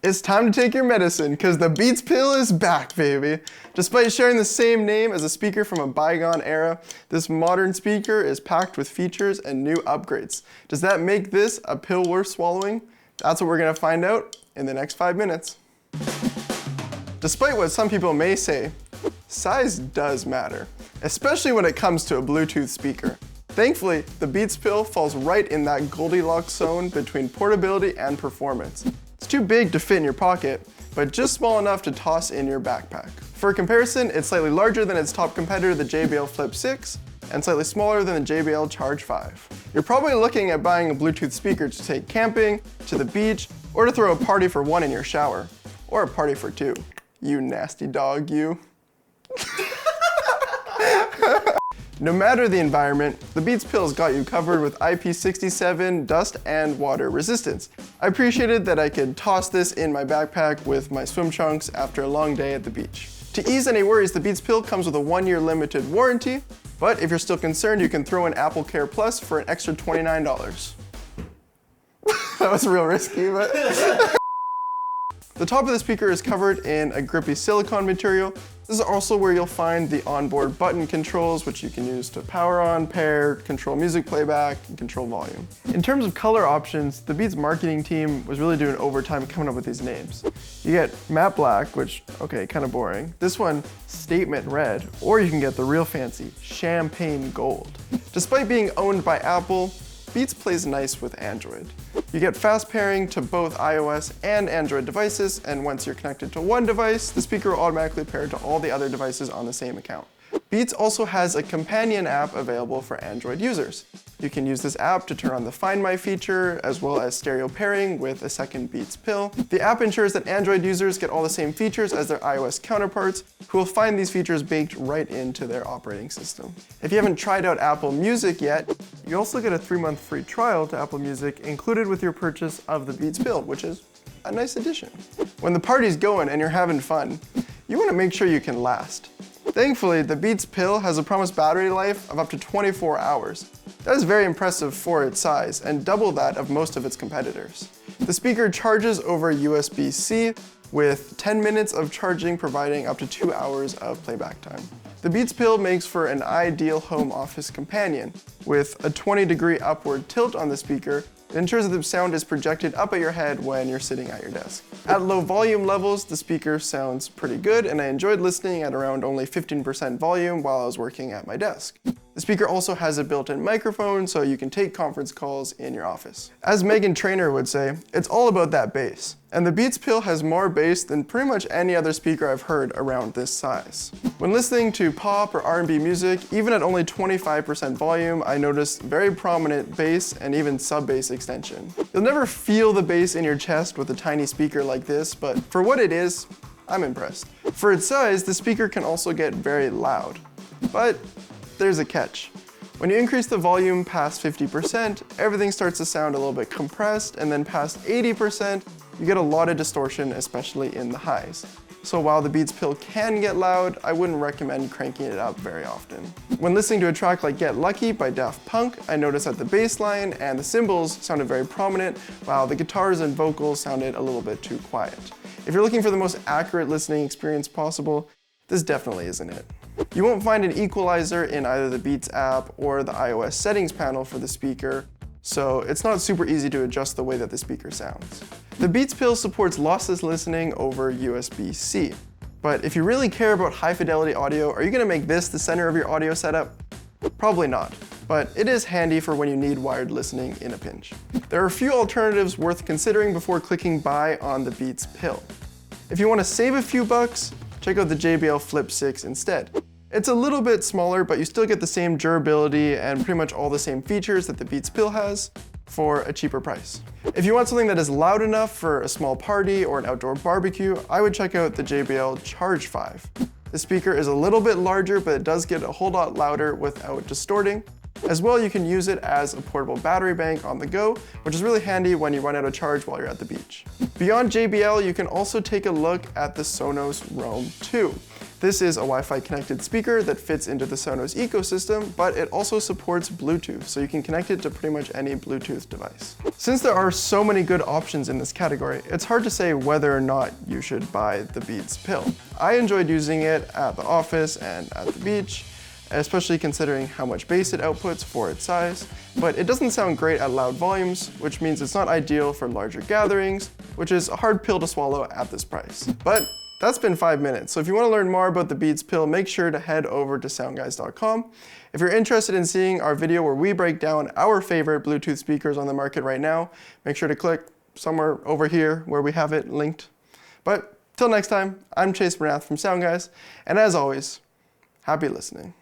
It's time to take your medicine, because the Beats Pill is back, baby. Despite sharing the same name as a speaker from a bygone era, this modern speaker is packed with features and new upgrades. Does that make this a pill worth swallowing? That's what we're going to find out in the next 5 minutes. Despite what some people may say, size does matter, especially when it comes to a Bluetooth speaker. Thankfully, the Beats Pill falls right in that Goldilocks zone between portability and performance. It's too big to fit in your pocket, but just small enough to toss in your backpack. For comparison, it's slightly larger than its top competitor, the JBL Flip 6, and slightly smaller than the JBL Charge 5. You're probably looking at buying a Bluetooth speaker to take camping, to the beach, or to throw a party for one in your shower. Or a party for two. You nasty dog, you. No matter the environment, the Beats Pill's got you covered with IP67 dust and water resistance. I appreciated that I could toss this in my backpack with my swim trunks after a long day at the beach. To ease any worries, the Beats Pill comes with a 1-year limited warranty, but if you're still concerned, you can throw in Apple Care Plus for an extra $29. That was real risky, but... The top of the speaker is covered in a grippy silicone material. This is also where you'll find the onboard button controls, which you can use to power on, pair, control music playback, and control volume. In terms of color options, the Beats marketing team was really doing overtime coming up with these names. You get matte black, which, okay, kind of boring. This one, statement red, or you can get the real fancy, champagne gold. Despite being owned by Apple, Beats plays nice with Android. You get fast pairing to both iOS and Android devices, and once you're connected to one device, the speaker will automatically pair to all the other devices on the same account. Beats also has a companion app available for Android users. You can use this app to turn on the Find My feature, as well as stereo pairing with a second Beats Pill. The app ensures that Android users get all the same features as their iOS counterparts, who will find these features baked right into their operating system. If you haven't tried out Apple Music yet, you also get a 3-month free trial to Apple Music included with your purchase of the Beats Pill, which is a nice addition. When the party's going and you're having fun, you want to make sure you can last. Thankfully, the Beats Pill has a promised battery life of up to 24 hours. That is very impressive for its size, and double that of most of its competitors. The speaker charges over USB-C, with 10 minutes of charging providing up to 2 hours of playback time. The Beats Pill makes for an ideal home office companion. With a 20-degree upward tilt on the speaker, it ensures that the sound is projected up at your head when you're sitting at your desk. At low volume levels, the speaker sounds pretty good, and I enjoyed listening at around only 15% volume while I was working at my desk. The speaker also has a built-in microphone, so you can take conference calls in your office. As Meghan Trainor would say, it's all about that bass. And the Beats Pill has more bass than pretty much any other speaker I've heard around this size. When listening to pop or R&B music, even at only 25% volume, I noticed very prominent bass and even sub-bass extension. You'll never feel the bass in your chest with a tiny speaker like this, but for what it is, I'm impressed. For its size, the speaker can also get very loud. But there's a catch. When you increase the volume past 50%, everything starts to sound a little bit compressed, and then past 80%, you get a lot of distortion, especially in the highs. So while the Beats Pill can get loud, I wouldn't recommend cranking it up very often. When listening to a track like Get Lucky by Daft Punk, I noticed that the bass line and the cymbals sounded very prominent, while the guitars and vocals sounded a little bit too quiet. If you're looking for the most accurate listening experience possible, this definitely isn't it. You won't find an equalizer in either the Beats app or the iOS settings panel for the speaker, so it's not super easy to adjust the way that the speaker sounds. The Beats Pill supports lossless listening over USB-C, but if you really care about high fidelity audio, are you going to make this the center of your audio setup? Probably not, but it is handy for when you need wired listening in a pinch. There are a few alternatives worth considering before clicking buy on the Beats Pill. If you want to save a few bucks, check out the JBL Flip 6 instead. It's a little bit smaller, but you still get the same durability and pretty much all the same features that the Beats Pill has for a cheaper price. If you want something that is loud enough for a small party or an outdoor barbecue, I would check out the JBL Charge 5. The speaker is a little bit larger, but it does get a whole lot louder without distorting. As well, you can use it as a portable battery bank on the go, which is really handy when you run out of charge while you're at the beach. Beyond JBL, you can also take a look at the Sonos Roam 2. This is a Wi-Fi connected speaker that fits into the Sonos ecosystem, but it also supports Bluetooth, so you can connect it to pretty much any Bluetooth device. Since there are so many good options in this category, it's hard to say whether or not you should buy the Beats Pill. I enjoyed using it at the office and at the beach, especially considering how much bass it outputs for its size, but it doesn't sound great at loud volumes, which means it's not ideal for larger gatherings, which is a hard pill to swallow at this price. But that's been 5 minutes, so if you want to learn more about the Beats Pill, make sure to head over to SoundGuys.com. If you're interested in seeing our video where we break down our favorite Bluetooth speakers on the market right now, make sure to click somewhere over here where we have it linked. But till next time, I'm Chase Bernath from SoundGuys, and as always, happy listening.